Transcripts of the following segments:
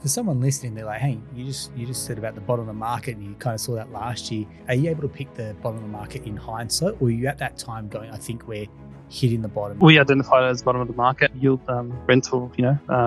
For someone listening, they're like, hey, you just said about the bottom of the market and you kind of saw that last year. Are you able to pick the bottom of the market in hindsight, or are you at that time going, I think we're hitting the bottom? We identified it as bottom of the market. Yield, rental,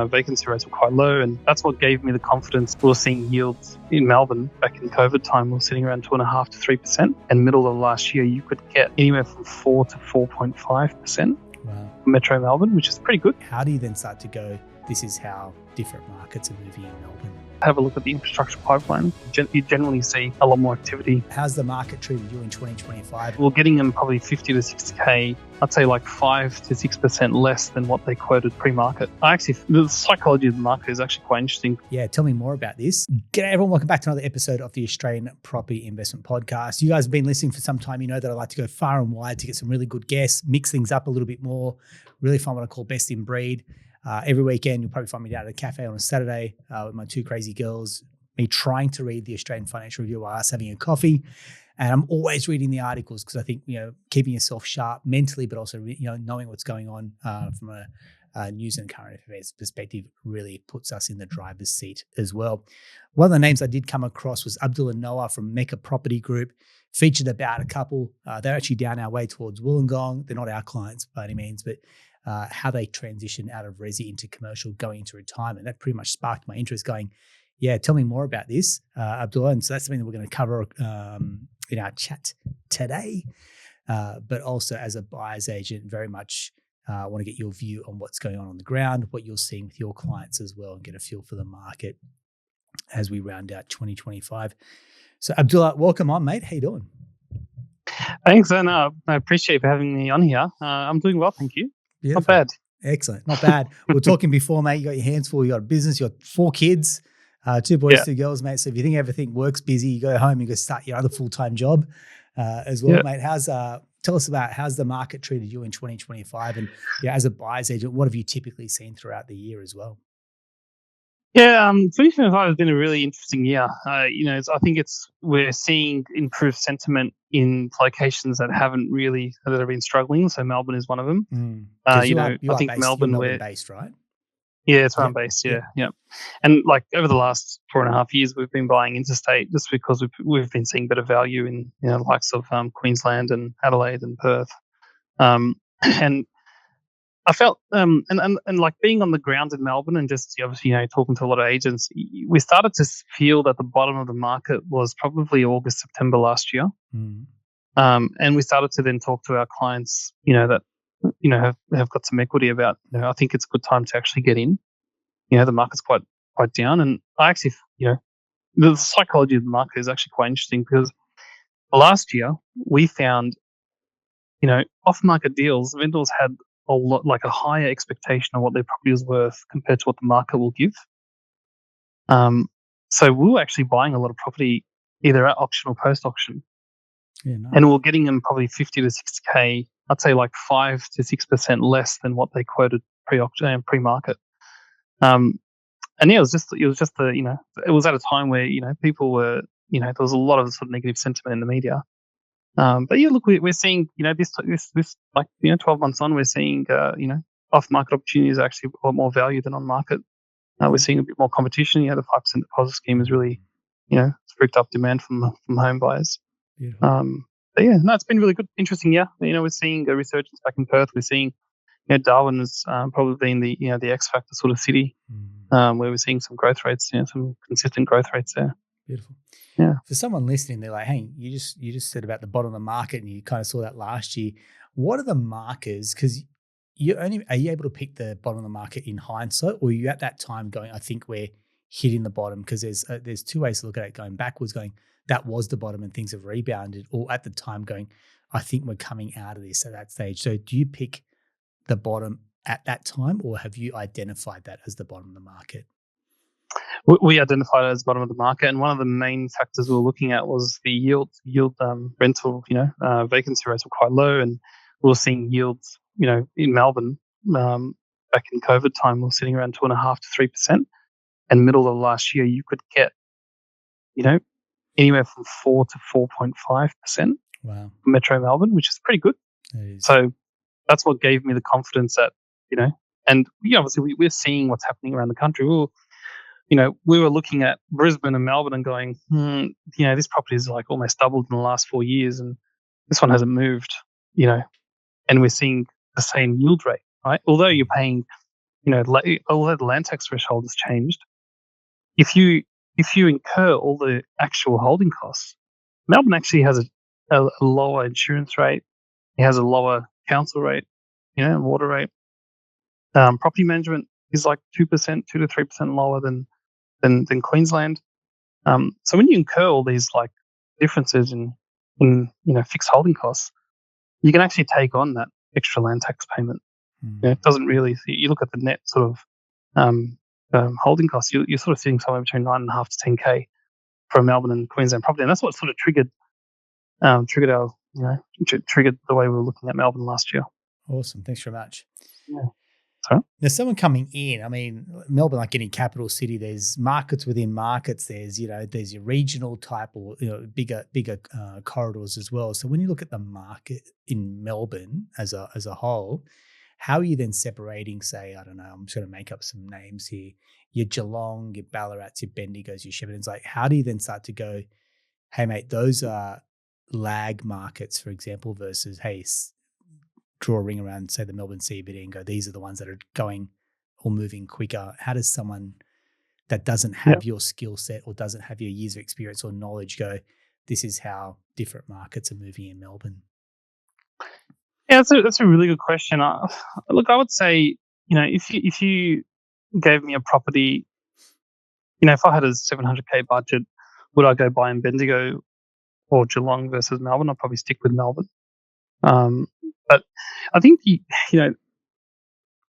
vacancy rates were quite low, and that's what gave me the confidence. We were seeing yields in Melbourne back in COVID time. We were sitting around 2.5% to 3%, and middle of last year you could get anywhere from 4 to 4.5%. Wow. Metro Melbourne, which is pretty good. How do you then start to go, this is how different markets are moving in Melbourne? Have a look at the infrastructure pipeline. You generally see a lot more activity. How's the market treated you in 2025? We're getting them probably 50 to 60K. I'd say like 5 to 6% less than what they quoted pre-market. The psychology of the market is actually quite interesting. Yeah, tell me more about this. G'day everyone, welcome back to another episode of the Australian Property Investment Podcast. You guys have been listening for some time. You know that I like to go far and wide to get some really good guests, mix things up a little bit more, really find what I call best in breed. Every weekend, you'll probably find me down at a cafe on a Saturday with my two crazy girls, me trying to read the Australian Financial Review while us having a coffee. And I'm always reading the articles because I think, keeping yourself sharp mentally, but also, knowing what's going on from a news and current affairs perspective really puts us in the driver's seat as well. One of the names I did come across was Abdullah Nouh from Mecca Property Group. Featured about a couple. They're actually down our way towards Wollongong. They're not our clients by any means, but how they transition out of resi into commercial going into retirement. That pretty much sparked my interest going, yeah, tell me more about this, Abdullah. And so that's something that we're going to cover in our chat today. But also as a buyer's agent, very much want to get your view on what's going on the ground, what you're seeing with your clients as well, and get a feel for the market as we round out 2025. So Abdullah, welcome on, mate. How you doing? Thanks, and I appreciate you for having me on here. I'm doing well, thank you. Beautiful. Not bad. Excellent. Not bad. We were talking before, mate. You got your hands full. You got a business. You got 4 kids, 2 boys, 2 girls, mate. So if you think everything works busy, you go home, you go start your other full-time job as well, mate. Tell us about how's the market treated you in 2025, and as a buyer's agent, what have you typically seen throughout the year as well? Yeah, 2025 has been a really interesting year. I think we're seeing improved sentiment in locations that have been struggling. So Melbourne is one of them. I think Melbourne, you're Melbourne-based, right? Yeah, it's where I'm based. Yeah. And like over the last 4.5 years, we've been buying interstate just because we've been seeing better value in the likes of Queensland and Adelaide and Perth. And I felt, and like being on the ground in Melbourne and just obviously, talking to a lot of agents, we started to feel that the bottom of the market was probably August, September last year. And we started to then talk to our clients, that, have got some equity about, I think it's a good time to actually get in. The market's quite down. And I actually, the psychology of the market is actually quite interesting because last year we found, off-market deals, vendors had a higher expectation of what their property was worth compared to what the market will give. So we were actually buying a lot of property either at auction or post-auction. Yeah, nice. And we were getting them probably 50 to 60K, I'd say like 5 to 6% less than what they quoted pre-auction and pre-market. And yeah, it was just it was at a time where, people were, there was a lot of sort of negative sentiment in the media. But yeah, look, we're seeing, this 12 months on, we're seeing, off-market opportunities are actually a lot more value than on market. We're seeing a bit more competition. The 5% deposit scheme is really, spruiked up demand from home buyers. But yeah, no, it's been really good, interesting year. We're seeing a resurgence back in Perth. We're seeing, Darwin has probably been the X factor sort of city, where we're seeing some growth rates, some consistent growth rates there. Beautiful. Yeah. For someone listening, they're like, hey, you just said about the bottom of the market and you kind of saw that last year. What are the markers? Because are you able to pick the bottom of the market in hindsight, or are you at that time going, I think we're hitting the bottom? Because there's 2 ways to look at it: going backwards, going that was the bottom and things have rebounded, or at the time going, I think we're coming out of this at that stage. So do you pick the bottom at that time, or have you identified that as the bottom of the market? We identified it as bottom of the market, and one of the main factors we were looking at was the yield, rental, vacancy rates were quite low, and we were seeing yields, in Melbourne back in COVID time, we were sitting around 2.5% to 3%, and middle of last year you could get, anywhere from 4 to 4.5%. Wow. For Metro Melbourne, which is pretty good. So that's what gave me the confidence that, and obviously we're seeing what's happening around the country. we were looking at Brisbane and Melbourne and going, this property is like almost doubled in the last 4 years, and this one hasn't moved, and we're seeing the same yield rate, right? Although you're paying, although the land tax threshold has changed, if you incur all the actual holding costs, Melbourne actually has a lower insurance rate. It has a lower council rate, water rate. Property management is like 2%, 2 to 3% lower than Queensland. So when you incur all these like differences in fixed holding costs, you can actually take on that extra land tax payment. It doesn't really. You look at the net sort of holding costs. You're sort of sitting somewhere between 9.5 to 10K for a Melbourne and Queensland property, and that's what sort of triggered triggered the way we were looking at Melbourne last year. Awesome, thanks very much. Yeah. Sorry? There's someone coming in. I mean, Melbourne, like any capital city, there's markets within markets. There's there's your regional type or bigger corridors as well. So when you look at the market in Melbourne as a whole, how are you then separating? Say, I don't know. I'm just going to make up some names here. Your Geelong, your Ballarats, your Bendigos, your Sheppartons. Like, how do you then start to go, hey mate, those are lag markets, for example, versus hey, draw a ring around, say, the Melbourne CBD and go, these are the ones that are going or moving quicker. How does someone that doesn't have your skill set or doesn't have your years of experience or knowledge go, this is how different markets are moving in Melbourne? Yeah, that's a really good question. Look, I would say, if you gave me a property, if I had a 700K budget, would I go buy in Bendigo or Geelong versus Melbourne? I'd probably stick with Melbourne. But I think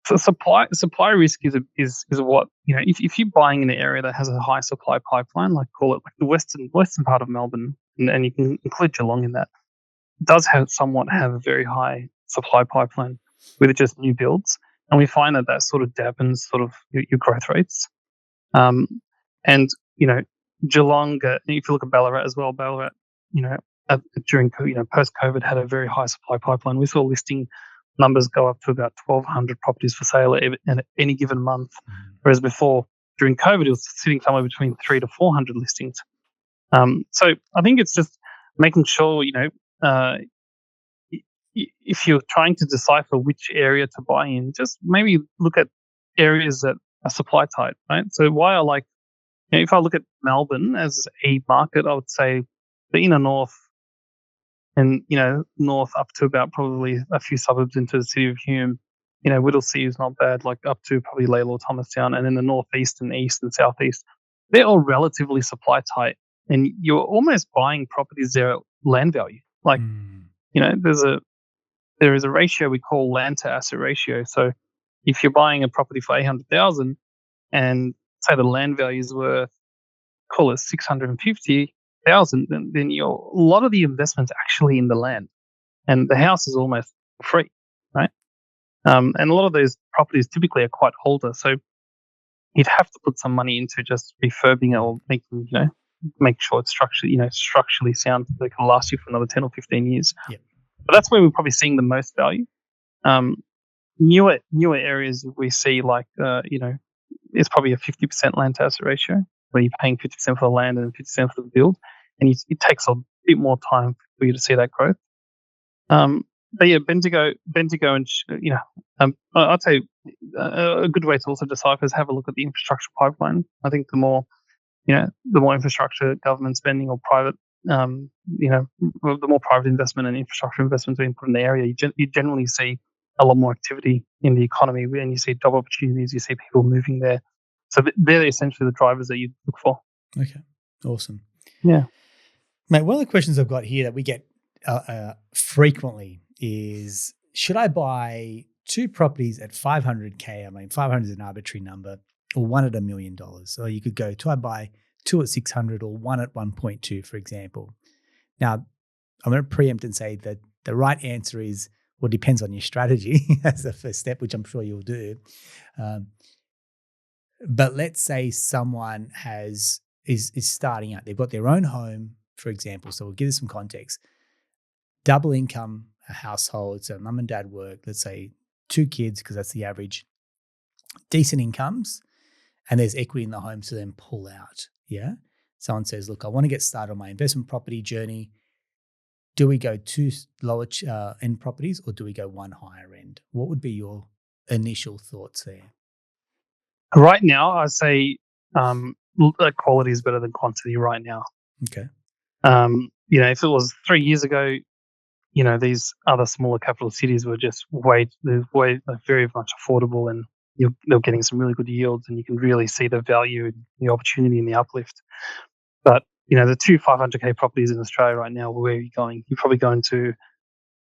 so supply risk is what if you're buying in an area that has a high supply pipeline, like call it like the western part of Melbourne, and you can include Geelong in that, does have a very high supply pipeline with just new builds, and we find that sort of dampens sort of your growth rates. And Geelong, if you look at Ballarat as well, Ballarat, during post-COVID had a very high supply pipeline. We saw listing numbers go up to about 1,200 properties for sale at any given month, whereas before during COVID it was sitting somewhere between 300 to 400 listings. So I think it's just making sure if you're trying to decipher which area to buy in, just maybe look at areas that are supply tight, right? So why I like, if I look at Melbourne as a market, I would say the inner north and, north up to about probably a few suburbs into the city of Hume, Whittlesea is not bad, like up to probably Lalor, Thomastown, and then the northeast and east and southeast, they're all relatively supply tight, and you're almost buying properties there at land value. Like, there is a ratio we call land to asset ratio. So if you're buying a property for 800,000 and say the land value is worth, call it 650,000, then a lot of the investment's actually in the land, and the house is almost free, right? And a lot of those properties typically are quite older, so you'd have to put some money into just refurbing it or making, make sure it's structurally sound, so it can last you for another 10 or 15 years. Yep. But that's where we're probably seeing the most value. Newer areas we see, like it's probably a 50% land to asset ratio, where you're paying 50% for the land and 50% for the build, and it takes a bit more time for you to see that growth. But yeah, Bendigo, and I'd say a good way to also decipher is have a look at the infrastructure pipeline. I think the more infrastructure government spending or private, the more private investment and infrastructure investments being put in the area, you generally see a lot more activity in the economy, and you see job opportunities, you see people moving there. So they're essentially the drivers that you look for. Okay, awesome. Yeah. Mate, one of the questions I've got here that we get frequently is, should I buy 2 properties at 500K? I mean, 500 is an arbitrary number, or one at $1 million. So you could go, do I buy 2 at 600 or 1 at 1.2, for example? Now, I'm going to preempt and say that the right answer is, well, depends on your strategy as the first step, which I'm sure you'll do. But let's say someone is starting out. They've got their own home, for example. So we'll give this some context. Double income household, so mum and dad work, let's say 2 kids, because that's the average. Decent incomes. and there's equity in the home to then pull out. Yeah. Someone says, look, I want to get started on my investment property journey. Do we go two lower end properties or do we go one higher end? What would be your initial thoughts there? Right now, I say quality is better than quantity right now. Okay. If it was 3 years ago, these other smaller capital cities were just very much affordable, and they're getting some really good yields, and you can really see the value, the opportunity, and the uplift. But the two 500k properties in Australia right now, where are you going? You're probably going to,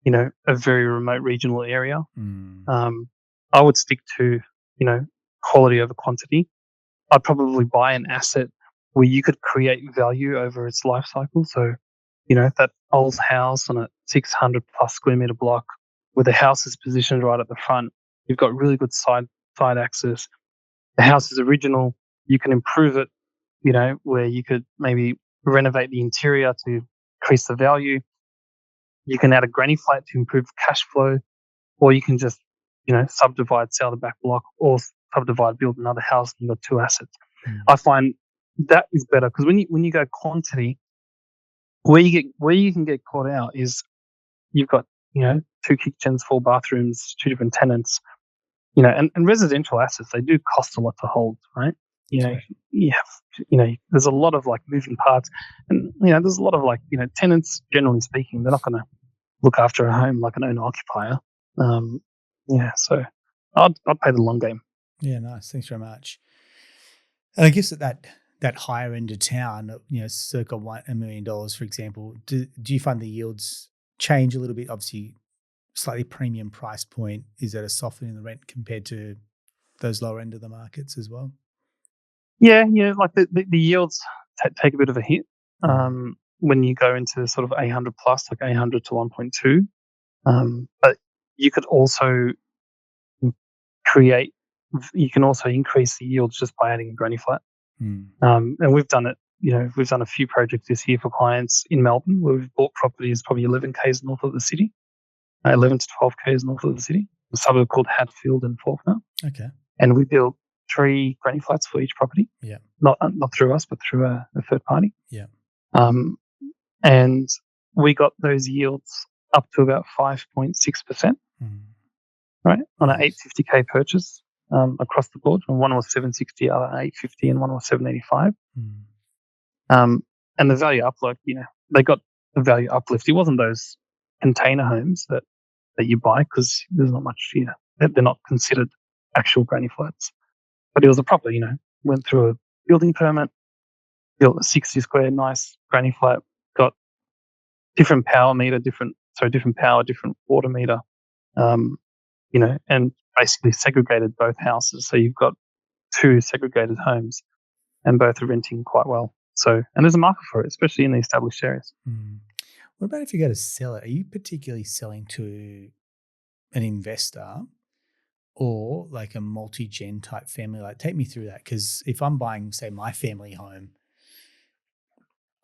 a very remote regional area. I would stick to, quality over quantity. I'd probably buy an asset where you could create value over its life cycle. So, that old house on a 600 plus square meter block where the house is positioned right at the front. You've got really good side access. The house is original. You can improve it, where you could maybe renovate the interior to increase the value. You can add a granny flat to improve cash flow, or you can just, subdivide, sell the back block, or subdivide, build another house, and you've got two assets. I find that is better because when you go quantity, where you can get caught out is you've got, two kitchens, 4 bathrooms, 2 different tenants, and residential assets, they do cost a lot to hold, right? There's a lot of moving parts, and there's a lot of tenants, generally speaking, they're not going to look after a home like an owner occupier. So I'd play the long game. Yeah, nice. Thanks very much. And I guess that higher end of town, circa $1 million, for example, do you find the yields change a little bit? Obviously, slightly premium price point. Is that a softening in the rent compared to those lower end of the markets as well? Yeah, the yields take a bit of a hit when you go into sort of 800 plus, like 800 to 1.2. But you could also increase the yields just by adding a granny flat. And we've done it. We've done a few projects this year for clients in Melbourne where we've bought properties probably 11 k's north of the city, 11 to 12 k's north of the city, a suburb called Hatfield and Fawkner. Okay. And we built 3 granny flats for each property. Yeah. Not through us, but through a third party. Yeah. And we got those yields up to about 5.6%, right, on an 850k purchase across the board. And one was 760, other 850, and one was 785. And the value uplift, they got the value uplift. It wasn't those container homes that you buy because there's not much, they're not considered actual granny flats. But it was a proper, went through a building permit, built a 60 square nice granny flat, got different power meter, different power, different water meter, and basically segregated both houses. So you've got 2 segregated homes and both are renting quite well. So, and there's a market for it, especially in the established areas. What about if you go to sell it? Are you particularly selling to an investor or like a multi-gen type family? Take me through that, because if I'm buying, say, my family home,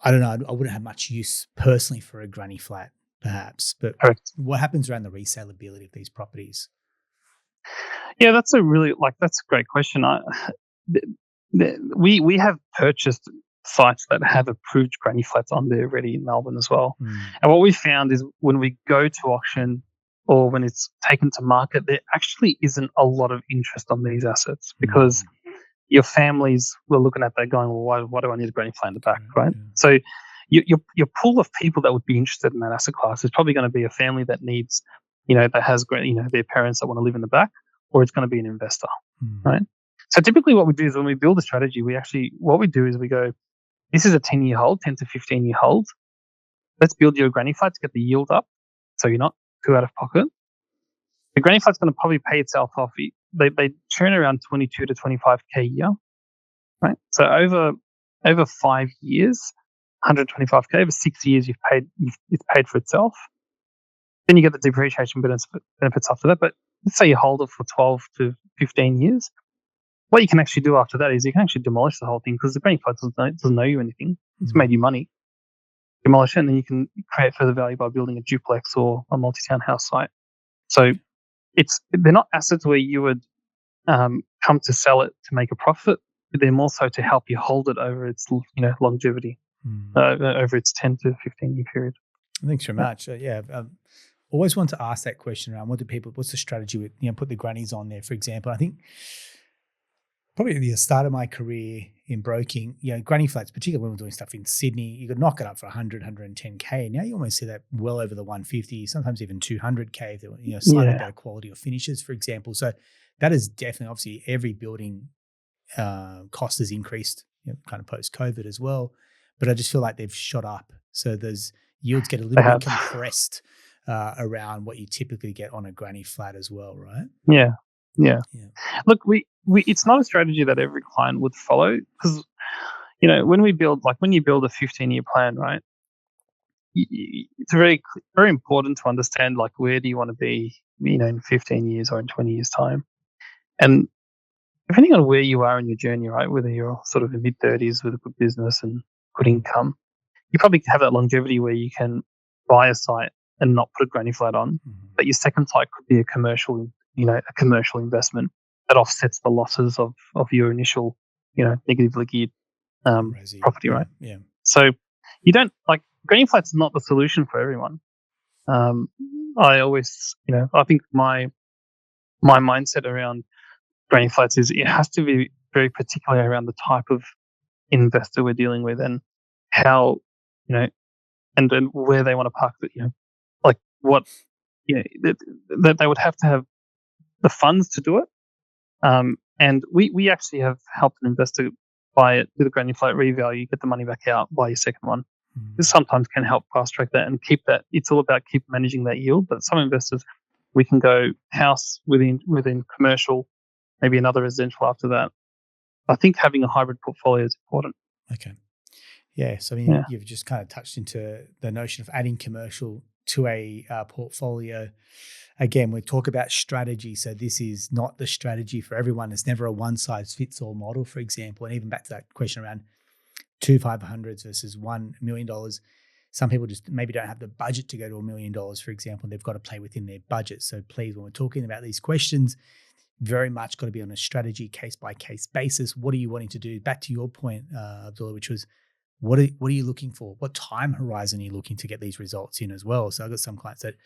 I don't know, I wouldn't have much use personally for a granny flat, perhaps. But Correct. What happens around the resaleability of these properties? Yeah, that's a great question. We have purchased sites that have approved granny flats on there already in Melbourne as well. And what we found is when we go to auction or when it's taken to market, there actually isn't a lot of interest on these assets because your families were looking at that going, well, why do I need a granny flat in the back, right? So your pool of people that would be interested in that asset class is probably going to be a family that needs, that has, their parents that want to live in the back, or it's going to be an investor, right? So typically what we do is when we build a strategy, we go, this is a 10-year hold, 10 to 15-year hold. Let's build you a granny flat to get the yield up so you're not too out of pocket. The granny flat's going to probably pay itself off. They churn around 22 to 25k a year, right? So over 5 years, 125k. Over 6 years, it's paid for itself. Then you get the depreciation benefits after that. But let's say you hold it for 12 to 15 years. What you can actually do after that is you can actually demolish the whole thing because the granny flat doesn't know you anything. It's made you money. Demolish it, and then you can create further value by building a duplex or a multi-town house site. So they're not assets where you would come to sell it to make a profit. they're more so to help you hold it over its longevity, over its 10 to 15 year period. Thanks very much. Always want to ask that question around what's the strategy with, put the grannies on there, for example. I think probably at the start of my career in broking, granny flats, particularly when we're doing stuff in Sydney, you could knock it up for 100, 110K. Now you almost see that well over the 150, sometimes even 200K if they're slightly better quality of finishes, for example. So that is definitely, obviously, every building cost has increased, kind of post-COVID as well. But I just feel like they've shot up. So those yields get a little bit compressed around what you typically get on a granny flat as well, right? Yeah. Look, we it's not a strategy that every client would follow, because when you build a 15-year plan, right? It's very important to understand where do you want to be, in 15 years or in 20 years time, and depending on where you are in your journey, right? Whether you're sort of in mid-30s with a good business and good income, you probably have that longevity where you can buy a site and not put a granny flat on, but your second site could be a commercial investment that offsets the losses of your initial, negatively geared property, right? Yeah. So you don't granny flats is not the solution for everyone. I always, I think my mindset around granny flats is it has to be very particular around the type of investor we're dealing with and how, and where they want to park it, what, that they would have to have the funds to do it. And we actually have helped an investor buy it with a granny flat revalue, get the money back out, buy your second one. This sometimes can help fast track that and keep that. It's all about keep managing that yield. But some investors, we can go house within commercial, maybe another residential after that. I think having a hybrid portfolio is important. Okay. Yeah. So you've just kind of touched into the notion of adding commercial to a portfolio. Again, we talk about strategy. So this is not the strategy for everyone. It's never a one-size-fits-all model, for example. And even back to that question around 2 500s versus $1 million. Some people just maybe don't have the budget to go to $1 million, for example. They've got to play within their budget. So please, when we're talking about these questions, very much got to be on a strategy, case-by-case basis. What are you wanting to do? Back to your point, Abdullah, which was, what are you looking for? What time horizon are you looking to get these results in as well? So I've got some clients that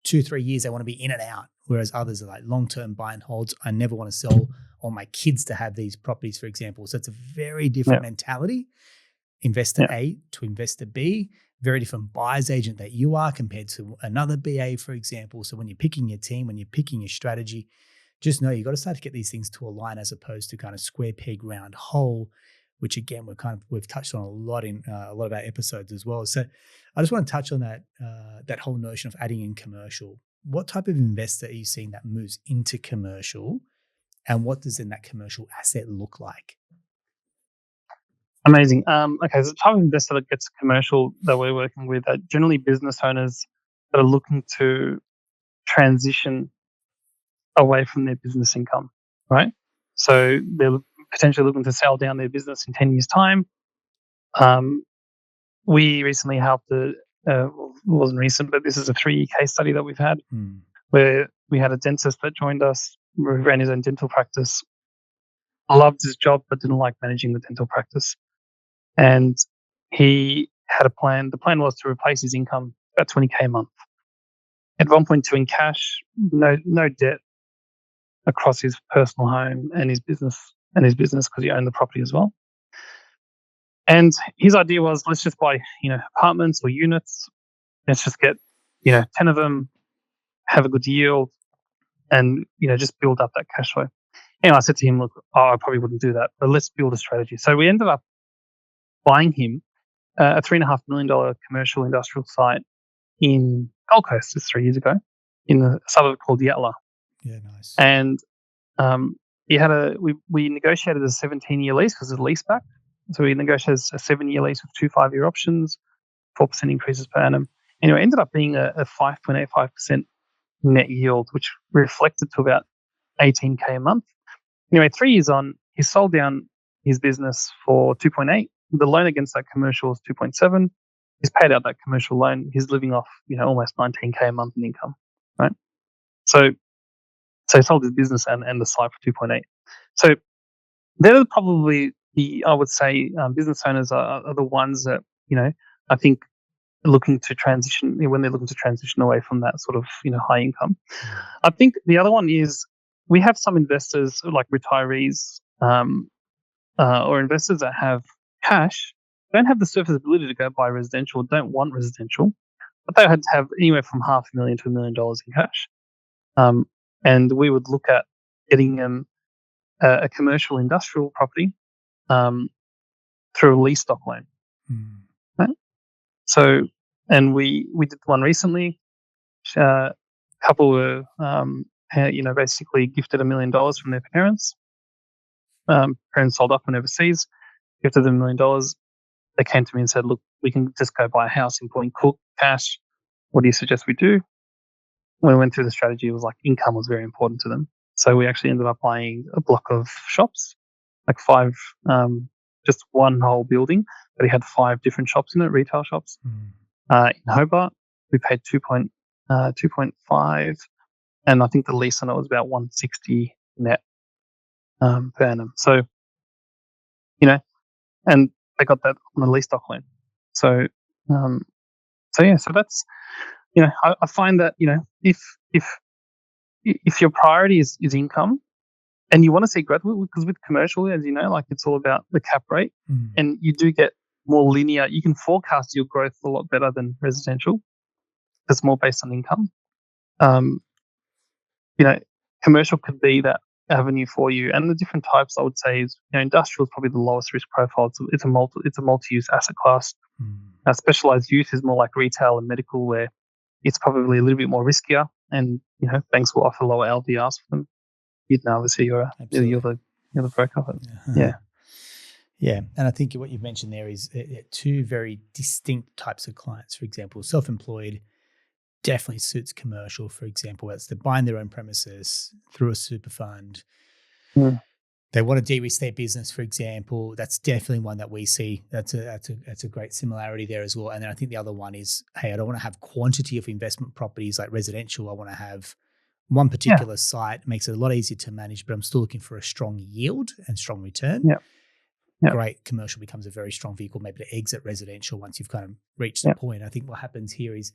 2-3 years, they want to be in and out, whereas others are like long-term buy and holds. I never want to sell or my kids to have these properties, for example. So it's a very different mentality. Investor A to investor B, very different buyer's agent that you are compared to another BA, for example. So when you're picking your team, when you're picking your strategy, just know you've got to start to get these things to align as opposed to kind of square peg round hole, which again we've touched on a lot in a lot of our episodes as well. So I just want to touch on that whole notion of adding in commercial. What type of investor are you seeing that moves into commercial, and what does then that commercial asset look like? Amazing. Okay, so the type of investor that gets commercial that we're working with are generally business owners that are looking to transition away from their business income, right? So they're potentially looking to sell down their business in 10 years' time. We recently helped it wasn't recent, but this is a 3-year case study that we've had where we had a dentist that joined us, ran his own dental practice, loved his job but didn't like managing the dental practice. And he had a plan. The plan was to replace his income about 20K a month. At 1.2 in cash, no debt across his personal home and his business because he owned the property as well. And his idea was, let's just buy, apartments or units. Let's just get, 10 of them, have a good yield, and, just build up that cash flow. Anyway, I said to him, look, I probably wouldn't do that, but let's build a strategy. So we ended up buying him a $3.5 million commercial industrial site in Gold Coast just 3 years ago in a suburb called Yatala. Yeah, nice. And we negotiated a 17-year lease because it's a lease back. So we negotiated a 7-year lease with 2 5-year options, 4% increases per annum. Anyway, it ended up being a 5.85% net yield, which reflected to about 18K a month. Anyway, 3 years on, he sold down his business for 2.8. The loan against that commercial is 2.7. He's paid out that commercial loan. He's living off, almost 19K a month in income, right? So he sold his business and the site for 2.8. So they're probably I would say, business owners are the ones that, I think looking to transition, when they're looking to transition away from that sort of, high income. I think the other one is we have some investors like retirees, or investors that have cash, don't have the surface ability to go buy residential, don't want residential, but they had to have anywhere from $500,000 to $1 million in cash. And we would look at getting them a commercial industrial property, through a lease stock loan. Right? So, and we did one recently. Couple were, basically gifted $1 million from their parents. Parents sold up and overseas, gifted them $1 million. They came to me and said, "Look, we can just go buy a house in Point Cook, cash. What do you suggest we do?" When we went through the strategy, it was like income was very important to them. So we actually ended up buying a block of shops, like 5, just one whole building, but it had 5 different shops in it, retail shops. In Hobart, we paid 2.5, and I think the lease on it was about 160 net per annum. So, and they got that on the lease stock loan. So, so that's, I find that, if your priority is income and you want to see growth, because with commercial, as you know, like it's all about the cap rate, and you do get more linear. You can forecast your growth a lot better than residential. It's more based on income. Commercial could be that avenue for you, and the different types I would say is, industrial is probably the lowest risk profile. It's a multi-use asset class. Specialized use is more like retail and medical, where it's probably a little bit more riskier, and banks will offer lower LVRs for them. You'd know, obviously, you're the broker. Yeah, and I think what you've mentioned there is 2 very distinct types of clients. For example, self-employed definitely suits commercial. For example, that's they're buying their own premises through a super fund. They want to de-risk their business, for example. That's definitely one that we see. That's a great similarity there as well. And then I think the other one is, hey, I don't want to have quantity of investment properties like residential. I want to have one particular site. It makes it a lot easier to manage, but I'm still looking for a strong yield and strong return. Great. Commercial becomes a very strong vehicle maybe to exit residential once you've kind of reached the point. I think what happens here is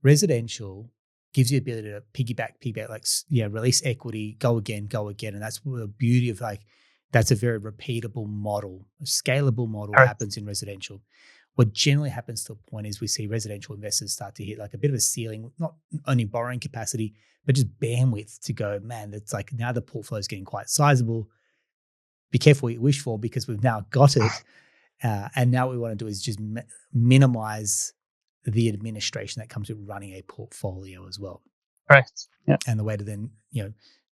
residential gives you the ability to piggyback, like, release equity, go again. And that's the beauty of, like, that's a very repeatable model. A scalable model happens in residential. What generally happens to a point is we see residential investors start to hit like a bit of a ceiling, not only borrowing capacity, but just bandwidth to go, man, it's like now the portfolio is getting quite sizable. Be careful what you wish for, because we've now got it. And now what we want to do is just minimize the administration that comes with running a portfolio as well. Right. Yeah. And the way to then,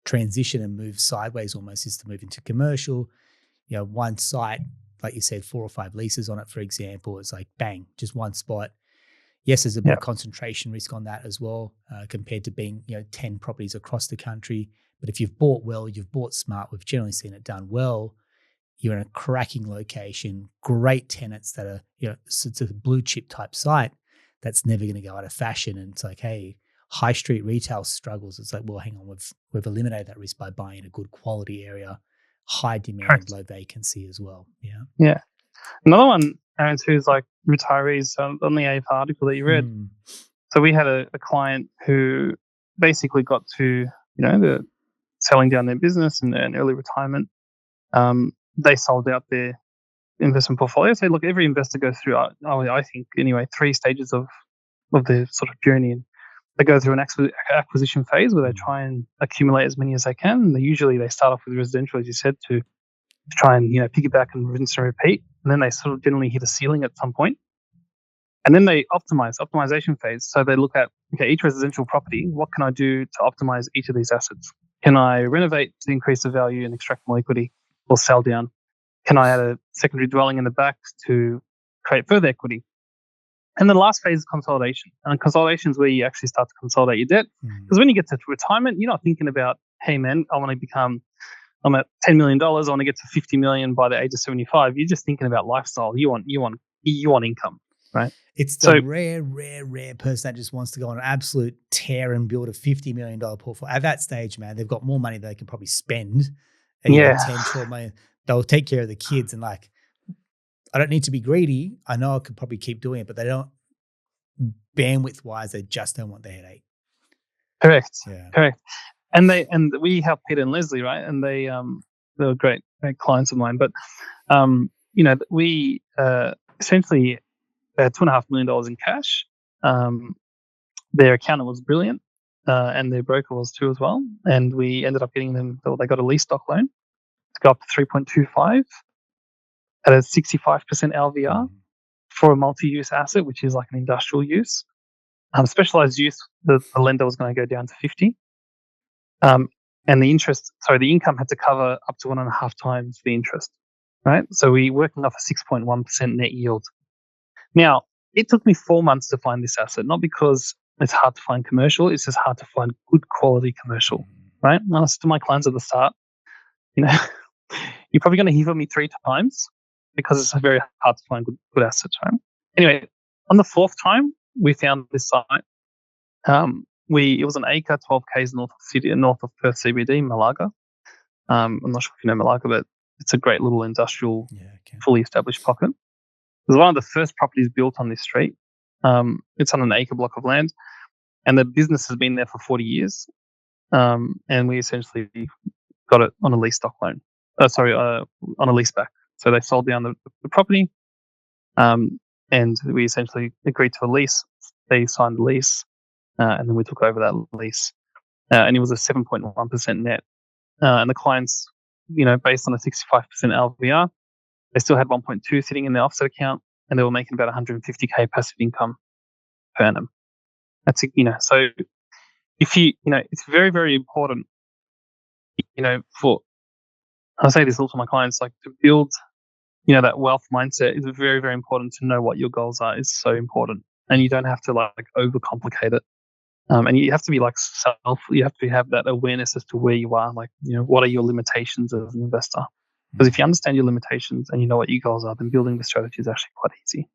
transition and move sideways almost is to move into commercial. One site, like you said, 4 or 5 leases on it, for example, it's like bang, just one spot. Yes, there's a bit of concentration risk on that as well, compared to being, 10 properties across the country. But if you've bought well, you've bought smart, we've generally seen it done well. You're in a cracking location, great tenants that are, it's a blue chip type site that's never going to go out of fashion. And it's like, hey, high street retail struggles. It's like, well, hang on, we've eliminated that risk by buying a good quality area, high demand, low vacancy as well. Yeah. Yeah. Another one, Aaron, who's like retirees, on the AF article that you read. So we had a client who basically got to, the selling down their business and early retirement. They sold out their investment portfolio. So look, every investor goes through, I think anyway, 3 stages of their sort of journey. And they go through an acquisition phase where they try and accumulate as many as they can. And they start off with residential, as you said, to try and piggyback and rinse and repeat. And then they sort of generally hit a ceiling at some point. And then they optimization phase. So they look at, okay, each residential property, what can I do to optimize each of these assets? Can I renovate to increase the value and extract more equity, or sell down? Can I add a secondary dwelling in the back to create further equity? And the last phase is consolidation. And consolidation is where you actually start to consolidate your debt. Because when you get to retirement, you're not thinking about, hey man, I'm at $10 million, I want to get to 50 million by the age of 75. You're just thinking about lifestyle. You want income, right? It's the rare person that just wants to go on an absolute tear and build a $50 million portfolio. At that stage, man, they've got more money than they can probably spend. And 10, 12 million. they'll take care of the kids and like, I don't need to be greedy. I know I could probably keep doing it, but they don't, bandwidth wise, they just don't want the headache. Correct. Yeah. Correct. And we helped Peter and Leslie, right? And they were great clients of mine. But we essentially had $2.5 million in cash. Their accountant was brilliant, and their broker was too as well. And we ended up getting them. They got a lease stock loan to go up to 3.25 at a 65% LVR for a multi-use asset, which is like an industrial use. Specialized use, the lender was going to go down to 50. And the income had to cover up to 1.5 times the interest, right? So we're working off a 6.1% net yield. Now, it took me 4 months to find this asset, not because it's hard to find commercial, it's just hard to find good quality commercial, right? When I said to my clients at the start, you're probably going to hear from me 3 times because it's very hard to find good assets, right? Anyway, on the 4th time, we found this site. It was an acre, 12 k's north of Perth CBD, Malaga. I'm not sure if you know Malaga, but it's a great little industrial, fully established pocket. It was one of the first properties built on this street. It's on an acre block of land, and the business has been there for 40 years. And we essentially got it on a lease stock loan. On a lease back. So they sold down the property, and we essentially agreed to a lease. They signed the lease, and then we took over that lease. And it was a 7.1% net. And the clients, based on a 65% LVR, they still had 1.2 sitting in their offset account, and they were making about 150K passive income per annum. That's so if it's very, very important, I say this also to my clients, like to build, that wealth mindset is very, very important. To know what your goals are is so important, and you don't have to like overcomplicate it. And you have to be like you have to have that awareness as to where you are, like, what are your limitations as an investor? Because if you understand your limitations and you know what your goals are, then building the strategy is actually quite easy.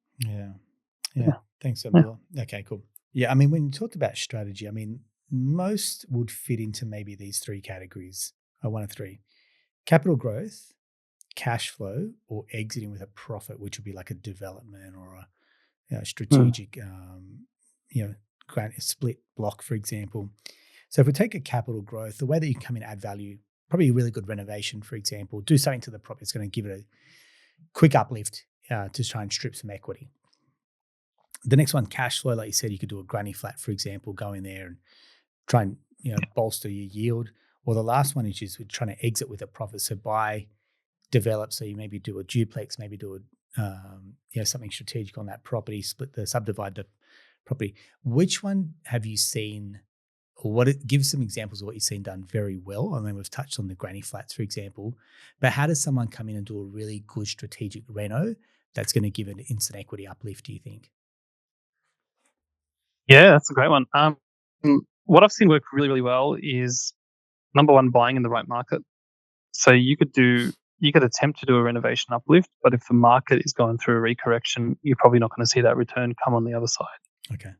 Yeah. Thanks, Abdullah. Yeah. Okay, cool. Yeah, I mean, when you talk about strategy, I mean, most would fit into maybe these 3 categories, 1 of 3. Capital growth, cash flow, or exiting with a profit, which would be like a development or a strategic, split block, for example. So if we take a capital growth, the way that you can come in and add value, probably a really good renovation, for example, do something to the property that's going to give it a quick uplift to try and strip some equity. The next one, cash flow, like you said, you could do a granny flat, for example, go in there and try and bolster your yield. Or the last one is just trying to exit with a profit. So buy, develop. So you maybe do a duplex, maybe do something strategic on that property, subdivide the property. Which one have you seen, or give some examples of what you've seen done very well? I mean, we've touched on the granny flats, for example, but how does someone come in and do a really good strategic reno that's going to give an instant equity uplift, do you think? Yeah, that's a great one. What I've seen work really, really well is, number one, buying in the right market. So you could attempt to do a renovation uplift, but if the market is going through a recorrection, you're probably not going to see that return come on the other side. Okay.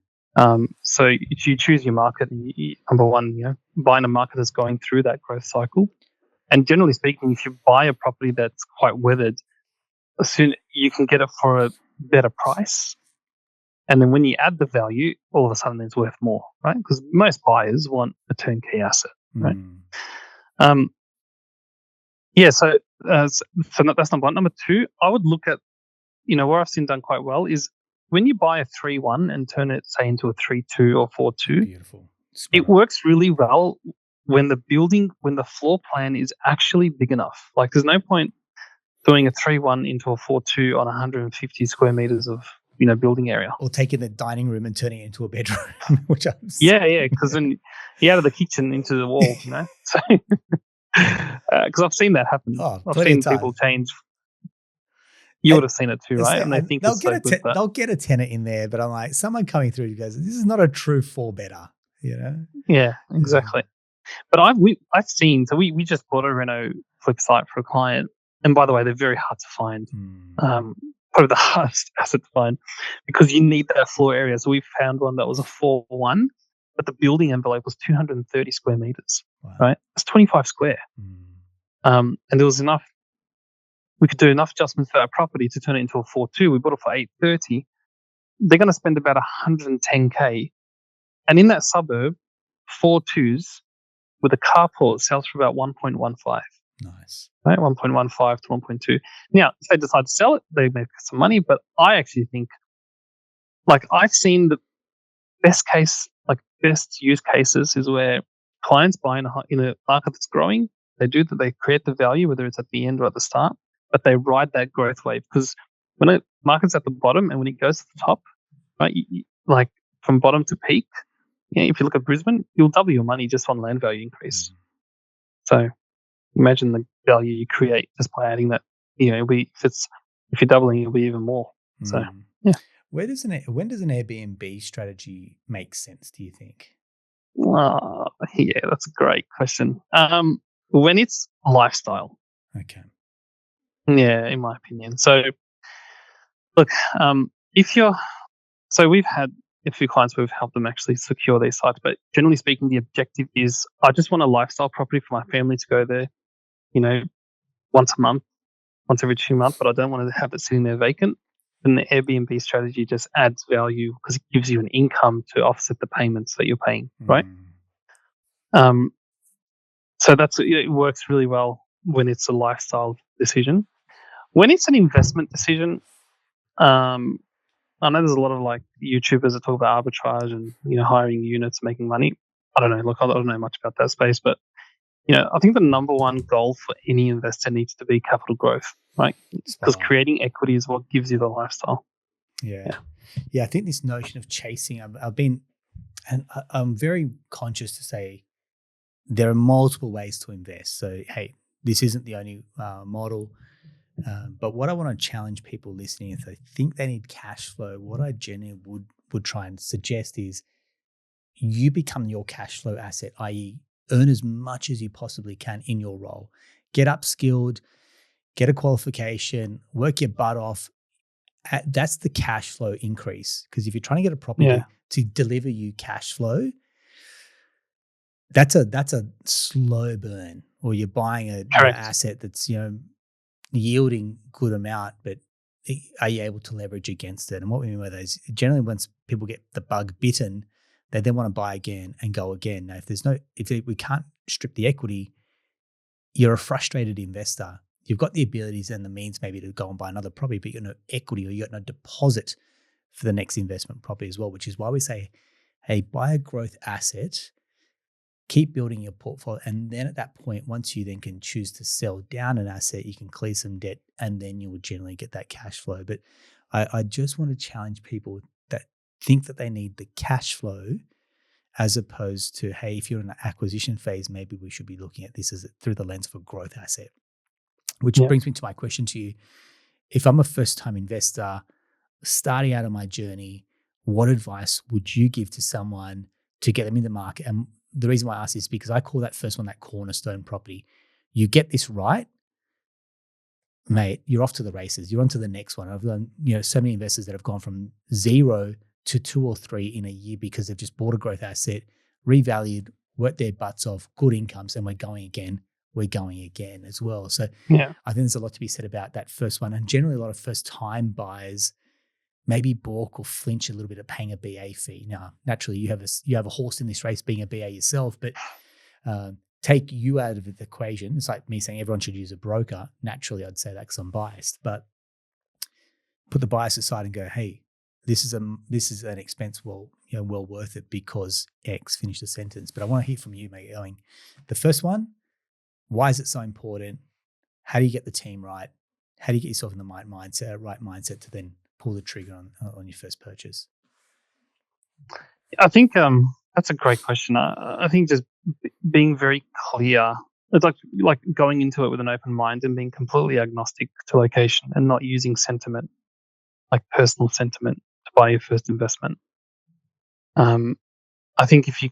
So if you choose your market, number one, buy in a market that's going through that growth cycle. And generally speaking, if you buy a property that's quite weathered, soon you can get it for a better price. And then when you add the value, all of a sudden it's worth more, right? Because most buyers want a turnkey asset, right? So that's number one. Number two, I would look at, where I've seen done quite well is when you buy a 3-1 and turn it, say, into a 3-2 or 4-2. Beautiful. It works really well when the floor plan is actually big enough. Like, there's no point doing a 3-1 into a 4-2 on 150 square meters of building area. Or taking the dining room and turning it into a bedroom, which because then you're out of the kitchen into the wall, So, because I've seen that happen. I've seen people change. You would have seen it too, right? And they think it's so good. They'll get a tenant in there, but I'm like, someone coming through goes, "This is not a true 4-bedder," Yeah, exactly. But I've seen. So we just bought a reno flip site for a client, and by the way, they're very hard to find. Probably the hardest asset to find because you need that floor area. So we found one that was a 4-1, but the building envelope was 230 square meters. Wow. Right? That's 25 square. And there was enough we could do enough adjustments for our property to turn it into a 4.2. We bought it for 8.30. They're going to spend about 110K. And in that suburb, 4.2s with a carport sells for about 1.15. Nice. Right? 1.15 to 1.2. Now, if they decide to sell it, they make some money. But I actually think, like, I've seen the best use cases is where clients buy in a market that's growing. They create the value, whether it's at the end or at the start, but they ride that growth wave, because when a market's at the bottom and when it goes to the top, right, like from bottom to peak, if you look at Brisbane, you'll double your money just on land value increase. So imagine the value you create just by adding that. If you're doubling, it'll be even more. So yeah. When does an Airbnb strategy make sense, do you think? Yeah, that's a great question. When it's lifestyle. Okay. Yeah, in my opinion. So, look, we've had a few clients where we've helped them actually secure these sites, but generally speaking, the objective is I just want a lifestyle property for my family to go there, once a month, once every 2 months, but I don't want to have it sitting there vacant. And the Airbnb strategy just adds value because it gives you an income to offset the payments that you're paying, right? So it works really well when it's a lifestyle decision. When it's an investment decision, I know there's a lot of like YouTubers that talk about arbitrage and hiring units, making money. I don't know. Look, I don't know much about that space, but I think the number one goal for any investor needs to be capital growth, right? Because creating equity is what gives you the lifestyle. Yeah. I think this notion of chasing, I'm very conscious to say there are multiple ways to invest. So, hey, this isn't the only model. But what I want to challenge people listening, if they think they need cash flow, what I generally would try and suggest is you become your cash flow asset, i.e., earn as much as you possibly can in your role. Get upskilled, get a qualification, work your butt off. That's the cash flow increase. Because if you're trying to get a property to deliver you cash flow, that's a slow burn. Or you're buying an asset that's yielding good amount, but are you able to leverage against it? And what we mean by that is generally once people get the bug bitten, they then want to buy again and go again. Now, if we can't strip the equity, you're a frustrated investor. You've got the abilities and the means maybe to go and buy another property, but you've got no equity or you've got no deposit for the next investment property as well, which is why we say, hey, buy a growth asset, keep building your portfolio. And then at that point, once you then can choose to sell down an asset, you can clear some debt and then you will generally get that cash flow. But I just want to challenge people that think that they need the cash flow as opposed to, hey, if you're in an acquisition phase, maybe we should be looking at this through the lens of a growth asset. Which brings me to my question to you. If I'm a first-time investor starting out on my journey, what advice would you give to someone to get them in the market? And the reason why I ask is because I call that first one that cornerstone property. You get this right, mate, you're off to the races. You're on to the next one. I've done, so many investors that have gone from 0 to 2 or 3 in a year because they've just bought a growth asset, revalued, worked their butts off, good incomes, and we're going again as well. So I think there's a lot to be said about that first one. And generally a lot of first-time buyers maybe balk or flinch a little bit at paying a BA fee. Now, naturally, you have a horse in this race being a BA yourself, but take you out of the equation. It's like me saying everyone should use a broker. Naturally, I'd say that because I'm biased, but put the bias aside and go, hey, this is an expense well worth it because X, finish the sentence. But I want to hear from you, mate, going, the first one, why is it so important? How do you get the team right? How do you get yourself in the right mindset to then pull the trigger on your first purchase? I think that's a great question. I think just being very clear. It's like going into it with an open mind and being completely agnostic to location and not using sentiment, like personal sentiment, to buy your first investment. I think if you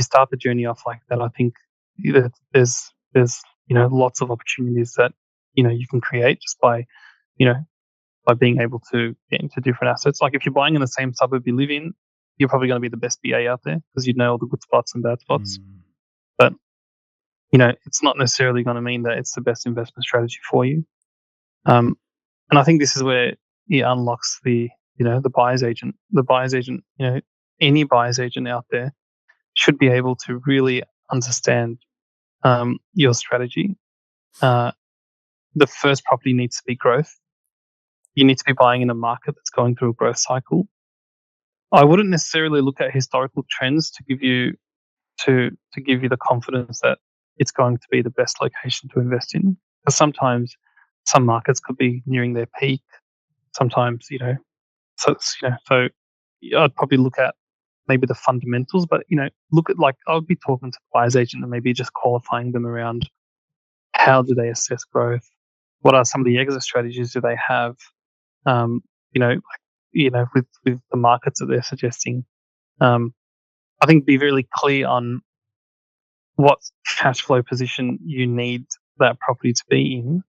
start the journey off like that, I think there's lots of opportunities that you can create just by being able to get into different assets. Like if you're buying in the same suburb you live in, you're probably going to be the best BA out there because you know all the good spots and bad spots. But it's not necessarily going to mean that it's the best investment strategy for you. And I think this is where it unlocks the buyer's agent. The buyer's agent, any buyer's agent out there should be able to really understand your strategy. The first property needs to be growth. You need to be buying in a market that's going through a growth cycle. I wouldn't necessarily look at historical trends to give you the confidence that it's going to be the best location to invest in. Because sometimes some markets could be nearing their peak. Sometimes, so I'd probably look at maybe the fundamentals, but look at, like, I would be talking to the buyer's agent and maybe just qualifying them around how do they assess growth, what are some of the exit strategies do they have, with the markets that they're suggesting. I think be really clear on what cash flow position you need that property to be in,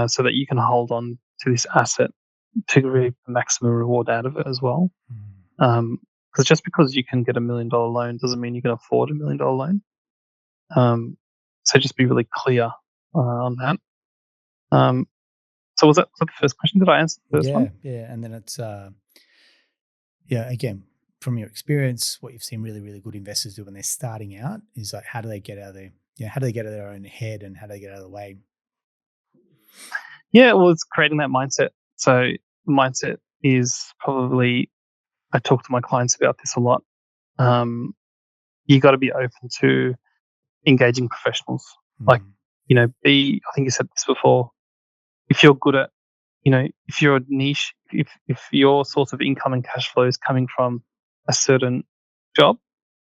so that you can hold on to this asset to reap the maximum reward out of it as well. Because just because you can get $1 million loan doesn't mean you can afford $1 million loan. So just be really clear on that. So was that the first question? Did I answer the first one? Yeah. And then it's, again, from your experience, what you've seen really, really good investors do when they're starting out is like, how do they get out of their own head, and how do they get out of the way? Yeah, well, it's creating that mindset. So mindset is probably, I talk to my clients about this a lot. You got to be open to engaging professionals. Like, I think you said this before. If you're good at, if you're a niche, if your source of income and cash flow is coming from a certain job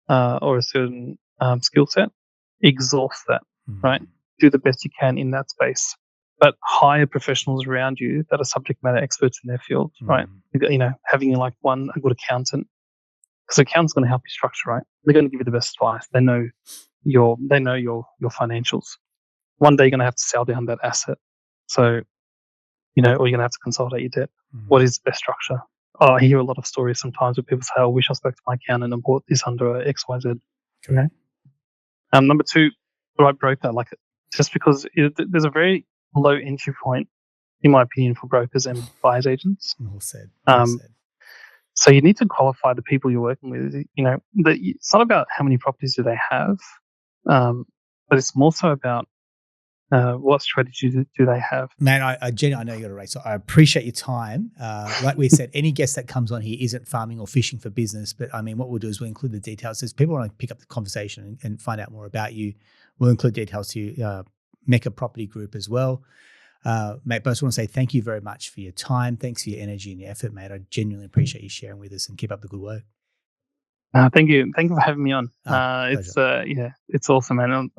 or a certain skill set, exhaust that, right? Do the best you can in that space, but hire professionals around you that are subject matter experts in their field, right? Having a good accountant, because accountant's going to help you structure, right? They're going to give you the best advice. They know your financials. One day you're going to have to sell down that asset, so or you're going to have to consolidate your debt. What is the best structure? I hear a lot of stories sometimes where people say, "I wish I spoke to my accountant and bought this under XYZ." Okay. Number two, the right broker. Like, just because there's a very low entry point, in my opinion, for brokers and buyers agents. Well said. So you need to qualify the people you're working with. It's not about how many properties do they have, but it's more so about what strategy do they have. Man, I know you got a race, so I appreciate your time. Like we said, any guest that comes on here isn't farming or fishing for business, but I mean, what we'll do is we'll include the details. As people want to pick up the conversation and find out more about you, we'll include details to your Mecca Property Group as well. Mate, but I just want to say thank you very much for your time. Thanks for your energy and your effort, mate. I genuinely appreciate you sharing with us, and keep up the good work. Thank you for having me on. It's awesome, man.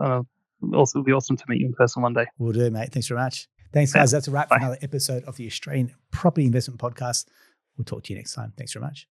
Also, it'll be awesome to meet you in person one day. Will do, mate. Thanks very much. Thanks, guys. That's a wrap for another episode of the Australian Property Investment Podcast. We'll talk to you next time. Thanks very much.